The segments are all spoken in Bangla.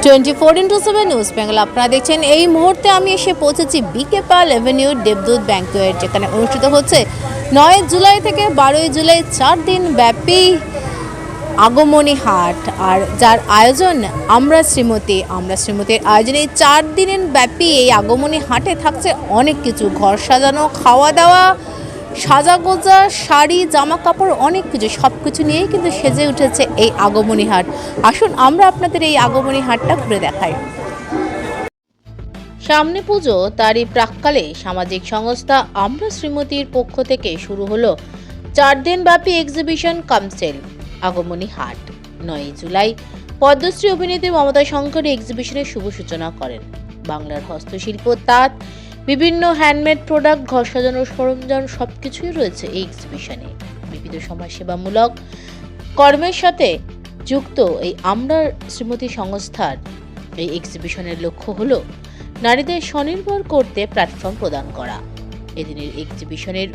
24x7 নিউজ বেঙ্গল আপনারা দেখছেন। এই মুহূর্তে আমি এসে পৌঁছেছি বিকে পাল এভিনিউ দেবদূত ব্যাংকোয়েট, যেখানে অনুষ্ঠিত হচ্ছে 9 জুলাই থেকে 12 জুলাই 4 দিন ব্যাপী আগমনী হাট, আর যার আয়োজন আমরা শ্রীমতীর আয়োজনে 4 দিনের ব্যাপী এই আগমনী হাটে থাকছে অনেক কিছু, ঘর সাজানো, খাওয়া দাওয়া, সাজাগোজা, শাড়ি, জামা কাপড়, অনেক কিছু, সব কিছু নিয়েই কিন্তু সেজে উঠেছে এই আগমনী হাট। আসুন আমরা আপনাদের এই আগমনী হাটটা ঘুরে দেখাই। সামনে পুজো, তারই প্রাক্কালে সামাজিক সংস্থা আমরা শ্রীমতীর পক্ষ থেকে শুরু হলো 4 দিন ব্যাপী এক্সিবিশন কামসেল আগমনী হাট। 9 জুলাই পদ্মশ্রী অভিনেত্রী মমতা শঙ্কর এক্সিবিশনের শুভ সূচনা করেন। বাংলার হস্তশিল্প, তাঁত, বিভিন্ন হ্যান্ডমেড প্রোডাক্ট, ঘর সাজানোর সরঞ্জাম সবকিছুই রয়েছে এই এক্সিবিশনে। বিবিধ সমাজসেবামূলক কর্মের সাথে যুক্ত এই আমরা শ্রীমতী সংস্থার এই এক্সিবিশনের লক্ষ্য হলো নারীদের স্বনির্ভর করতে প্ল্যাটফর্ম প্রদান করা। এদিনের এক্সিবিশনের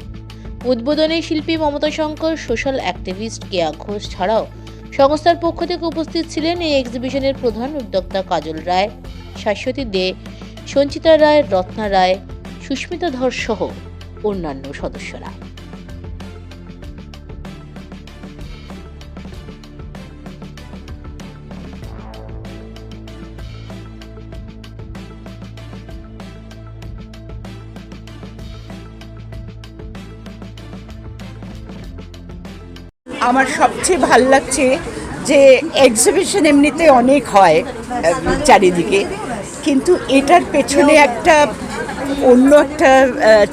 উদ্বোধনে শিল্পী মমতা শঙ্কর, সোশ্যাল অ্যাক্টিভিস্ট কেয়া ঘোষ ছাড়াও সংস্থার পক্ষ থেকে উপস্থিত ছিলেন এই এক্সিবিশনের প্রধান উদ্যোক্তা কাজল রায়, শাশ্বতী দে, সঞ্চিতা রায়, রত্না রায়, সুস্মিতা ধর সহ অন্যান্য সদস্যরা। আমার সবচেয়ে ভাল লাগছে যে এক্সিবিশন এমনিতে অনেক হয় চারিদিকে, কিন্তু এটার পেছনে একটা অন্য একটা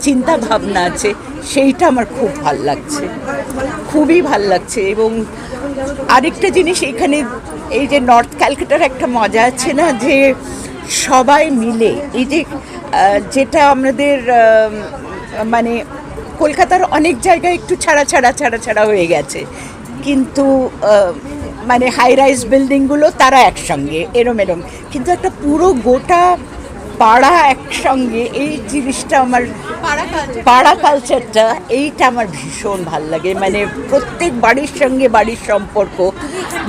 চিন্তা ভাবনা আছে, সেইটা আমার খুব ভাল লাগছে, খুবই ভাল লাগছে। এবং আরেকটা জিনিস, এখানে এই যে নর্থ ক্যালকাটার একটা মজা আছে না, যে সবাই মিলে এই যে যেটা আমাদের মানে কলকাতার অনেক জায়গায় একটু ছাড়া হয়ে গেছে, কিন্তু মানে হাই রাইজ বিল্ডিংগুলো তারা একসঙ্গে এরম, কিন্তু একটা পুরো গোটা পাড়া একসঙ্গে, এই জিনিসটা আমার পাড়া কালচারটা, এইটা আমার ভীষণ ভাল লাগে। মানে প্রত্যেক বাড়ির সঙ্গে বাড়ির সম্পর্ক,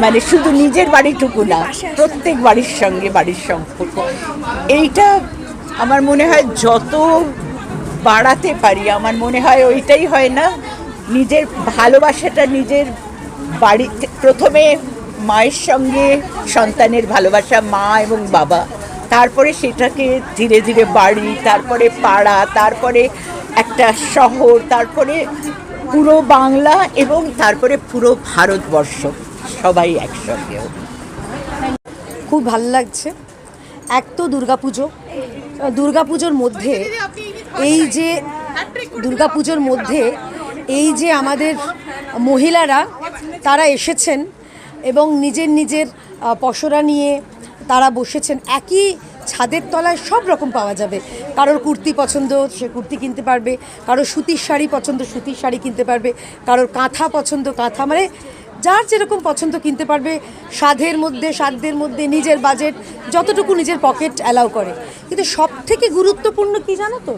মানে শুধু নিজের বাড়িটুকু না, প্রত্যেক বাড়ির সঙ্গে বাড়ির সম্পর্ক, এইটা আমার মনে হয় যত বাড়াতে পারি, আমার মনে হয় ওইটাই হয় না, নিজের ভালোবাসাটা নিজের বাড়িতে প্রথমে মায়ের সঙ্গে সন্তানের ভালোবাসা, মা এবং বাবা, তারপরে সেটাকে ধীরে ধীরে বাড়ি, তারপরে পাড়া, তারপরে একটা শহর, তারপরে পুরো বাংলা এবং তারপরে পুরো ভারতবর্ষ, সবাই একসঙ্গে। খুব ভালো লাগছে। এক তো দুর্গাপুজোর মধ্যে এই যে আমাদের মহিলারা তারা এসেছেন এবং নিজের পসরা নিয়ে তারা বসেছেন, একই ছাদের তলায় সব রকম পাওয়া যাবে। কারোর কুর্তি পছন্দ, সে কুর্তি কিনতে পারবে, কারোর সুতির শাড়ি পছন্দ, সুতির শাড়ি কিনতে পারবে, কারোর কাঁথা পছন্দ, কাঁথা, মানে যার যেরকম পছন্দ কিনতে পারবে, সাধ্যের মধ্যে নিজের বাজেট যতটুকু নিজের পকেট অ্যালাউ করে। কিন্তু সব থেকে গুরুত্বপূর্ণ কি জানো তো,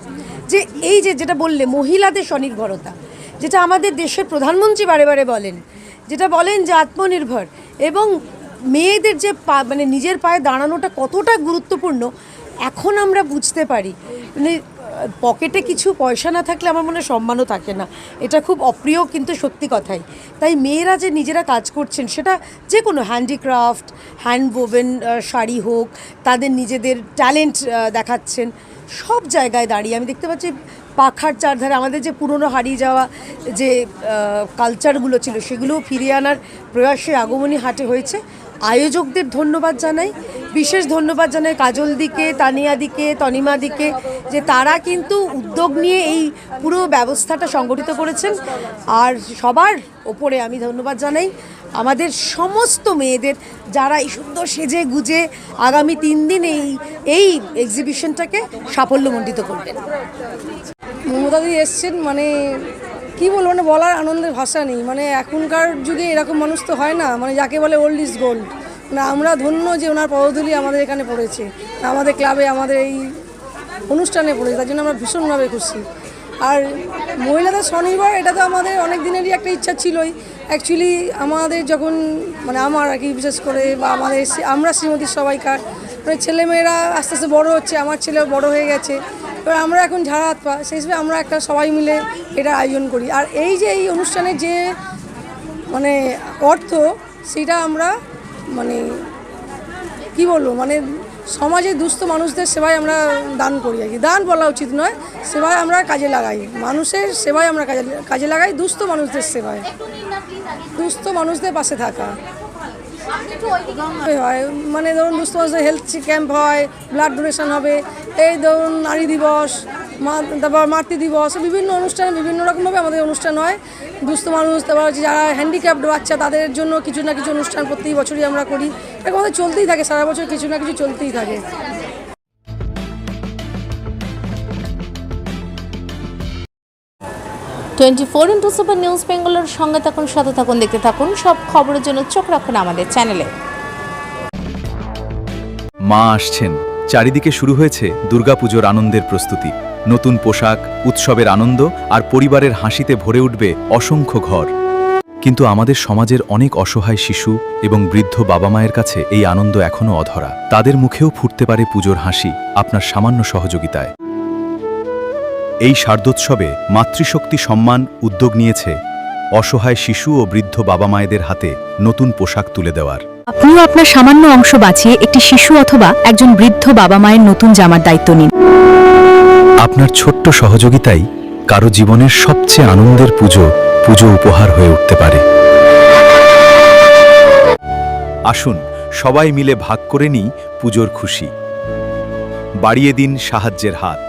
যে এই যেটা বললে মহিলাদের স্বনির্ভরতা, যেটা আমাদের দেশের প্রধানমন্ত্রী বারে বলেন, যেটা বলেন যে আত্মনির্ভর, এবং মেয়েদের যে মানে নিজের পায়ে দাঁড়ানোটা কতটা গুরুত্বপূর্ণ এখন আমরা বুঝতে পারি। মানে পকেটে কিছু পয়সা না থাকলে আমার মনে হয় সম্মানও থাকে না, এটা খুব অপ্রিয় কিন্তু সত্যি কথাই। তাই মেয়েরা যে নিজেরা কাজ করছেন, সেটা যে কোনো হ্যান্ডিক্রাফট, হ্যান্ডওভেন শাড়ি হোক, তাদের নিজেদের ট্যালেন্ট দেখাচ্ছেন, সব জায়গায় দাঁড়িয়ে আমি দেখতে পাচ্ছি পাখার চারধারে আমাদের যে পুরনো হারিয়ে যাওয়া যে কালচারগুলো ছিল, সেগুলোও ফিরিয়ে আনার প্রয়াসে আগমনী হাটে হয়েছে। আয়োজকদের ধন্যবাদ জানাই, বিশেষ ধন্যবাদ জানাই কাজলদিকে, তানিয়াদিকে, তনিমাদিকে, যে তারা কিন্তু উদ্যোগ নিয়ে এই পুরো ব্যবস্থাটা সংগঠিত করেছেন। আর সবার ওপরে আমি ধন্যবাদ জানাই আমাদের সমস্ত মেয়েদের, যারা এই সুন্দর সেজে গুজে আগামী 3 দিন এই এক্সিবিশনটাকে সাফল্যমণ্ডিত করবেন। মমতাদি এসছেন, মানে কি বলবো, মানে বলার আনন্দের ভাষা নেই। মানে এখনকার যুগে এরকম মানুষ তো হয় না, মানে যাকে বলে ওল্ড ইজ গোল্ড। মানে আমরা ধন্য যে ওনার পদধূলি আমাদের এখানে পড়েছে, আমাদের ক্লাবে, আমাদের এই অনুষ্ঠানে পড়েছে, তার জন্য আমরা ভীষণভাবে খুশি। আর মহিলাদের স্বনির্ভর এটা তো আমাদের অনেক দিনেরই একটা ইচ্ছা ছিলই। অ্যাকচুয়ালি আমাদের যখন মানে আমার আর কি বিশেষ করে বা আমাদের আমরা শ্রীমতীর সবাইকার মানে ছেলেমেয়েরা আস্তে আস্তে বড়ো হচ্ছে, আমার ছেলেও বড় হয়ে গেছে, এবার আমরা এখন ঝাড়া হাত পা, সেই হিসেবে আমরা একটা সবাই মিলে এটা আয়োজন করি। আর এই যে এই অনুষ্ঠানের যে মানে অর্থ সেটা আমরা মানে কি বলবো মানে সমাজে দুস্থ মানুষদের সেবায় আমরা দান করি আর কি, দান বলা উচিত নয়, সেবায় আমরা কাজে লাগাই, মানুষের সেবায় আমরা কাজে লাগাই, দুস্থ মানুষদের সেবায়, দুস্থ মানুষদের পাশে থাকা হয়। মানে ধরুন দুস্থ মানুষদের হেলথ ক্যাম্প হয়, ব্লাড ডোনেশন হবে, এই ধরুন নারী দিবস, তারপর মাতৃ দিবস, বিভিন্ন অনুষ্ঠানে বিভিন্ন রকমভাবে আমাদের অনুষ্ঠান হয়। দুস্থ মানুষ, তারপর যারা হ্যান্ডিক্যাপড বাচ্চা তাদের জন্য কিছু না কিছু অনুষ্ঠান প্রতি বছরই আমরা করি, এরকম আমাদের চলতেই থাকে, সারা বছর কিছু না কিছু চলতেই থাকে। 24x7 নিউজ বেঙ্গলের সঙ্গে থাকুন, সাথে থাকুন, দেখতে থাকুন, সব খবরের জন্য চোখ রাখুন আমাদের চ্যানেলে। মা আসছেন, চারিদিকে শুরু হয়েছে দুর্গাপুজোর আনন্দের প্রস্তুতি। নতুন পোশাক, উৎসবের আনন্দ আর পরিবারের হাসিতে ভরে উঠবে অসংখ্য ঘর। কিন্তু আমাদের সমাজের অনেক অসহায় শিশু এবং বৃদ্ধ বাবা মায়ের কাছে এই আনন্দ এখনও অধরা। তাদের মুখেও ফুটতে পারে পুজোর হাসি আপনার সামান্য সহযোগিতায়। এই শারদোৎসবে মাতৃশক্তি সম্মান উদ্যোগ নিয়েছে অসহায় শিশু ও বৃদ্ধ বাবা মায়েদের হাতে নতুন পোশাক তুলে দেওয়ার। আপনিও আপনার সামান্য অংশ বাঁচিয়ে একটি শিশু অথবা একজন বৃদ্ধ বাবা মায়ের নতুন জামার দায়িত্ব নিন। আপনার ছোট্ট সহযোগিতাই কারো জীবনের সবচেয়ে আনন্দের পুজো উপহার হয়ে উঠতে পারে। আসুন সবাই মিলে ভাগ করে নিই পুজোর খুশি। বাড়িয়ে দিন সাহায্যের হাত।